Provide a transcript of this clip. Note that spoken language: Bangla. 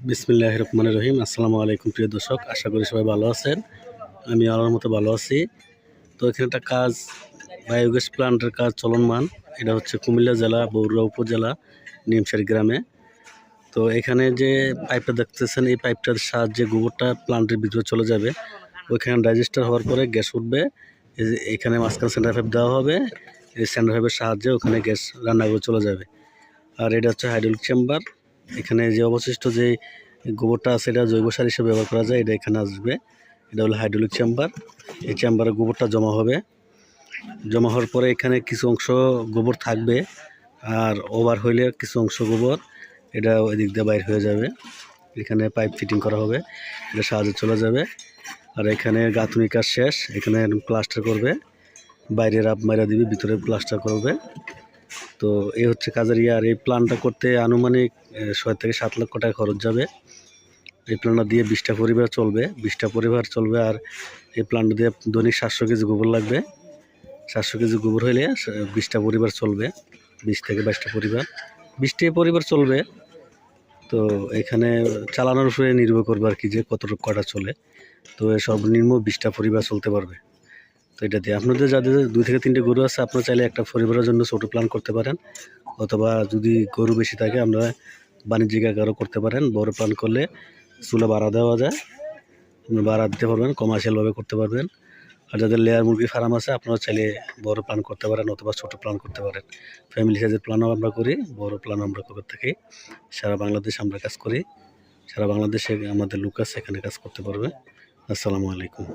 বিসমিল্লাহির রহমানির রহিম। আসসালামু আলাইকুম প্রিয় দর্শক, আশা করি সবাই ভালো আছেন। আমি আল্লাহর মতো ভালো আছি। তো এখানে একটা কাজ, বায়োগ্যাস প্লান্টের কাজ চলমান। এটা হচ্ছে কুমিল্লা জেলা বগুড়া উপজেলা নিমসারি গ্রামে। তো এখানে যে পাইপটা দেখতেছেন, এই পাইপটার সাহায্যে গোবরটা প্লান্টের ভিতরে চলে যাবে। ওইখানে ডাইজেস্টার হওয়ার পরে গ্যাস উঠবে। এই যে এখানে মাঝখানে সেন্টার পাইপ দেওয়া হবে, এই সেন্টার পাইপের সাহায্যে ওখানে গ্যাস রান্না করে চলে যাবে। আর এটা হচ্ছে হাইড্রোলিক চেম্বার। এখানে যে অবশিষ্ট যে গোবরটা আছে এটা জৈব সার হিসেবে ব্যবহার করা যায়, এটা এখানে আসবে। এটা হলো হাইড্রোলিক চেম্বার। এই চেম্বারে গোবরটা জমা হবে। জমা হওয়ার পরে এখানে কিছু অংশ গোবর থাকবে, আর ওভার হইলে কিছু অংশ গোবর এটা ওই দিক দিয়ে বাইর হয়ে যাবে। এখানে পাইপ ফিটিং করা হবে, এটা সাহায্যে চলে যাবে। আর এখানে গাঁথুনি কাজ শেষ, এখানে প্লাস্টার করবে, বাইরে রাব মাইরা দিবে, ভিতরে প্লাস্টার করবে। তো এই হচ্ছে কাজের আর এই প্ল্যানটা করতে আনুমানিক ৬ থেকে ৭ লক্ষ টাকা খরচ যাবে। এই প্ল্যানটা দিয়ে ২০টা পরিবার চলবে, ২০টা পরিবার চলবে। আর এই প্ল্যানটা দিয়ে দৈনিক ৭০০ কেজি গোবর লাগবে। ৭০০ কেজি গোবর হইলে ২০টা পরিবার চলবে, ২০ থেকে ২২টা পরিবার, ২০টি পরিবার চলবে। তো এখানে চালানোর উপরে নির্ভর করবে আর কি, যে কতটুকু কটা চলে। তো সর্বনিম্ন ২০টা পরিবার চলতে পারবে। তো এটা দিয়ে আপনাদের যাদের ২ থেকে ৩টে গরু আছে, আপনারা চাইলে একটা পরিবারের জন্য ছোটো প্ল্যান করতে পারেন। অথবা যদি গরু বেশি থাকে আপনারা বাণিজ্যিক আকারও করতে পারেন। বড় প্ল্যান করলে চুলা ভাড়া দেওয়া যায়, আপনি ভাড়া দিতে পারবেন, কমার্শিয়ালভাবে করতে পারবেন। আর যাদের লেয়ার মুরগি ফার্ম আছে, আপনারা চাইলে বড় প্ল্যান করতে পারেন অথবা ছোটো প্ল্যান করতে পারেন। ফ্যামিলি সাইজের প্ল্যানও আমরা করি, বড় প্ল্যান আমরা করে থাকি। সারা বাংলাদেশ আমরা কাজ করি, সারা বাংলাদেশে আমাদের লোক আছে, এখানে কাজ করতে পারবে। আসসালামু আলাইকুম।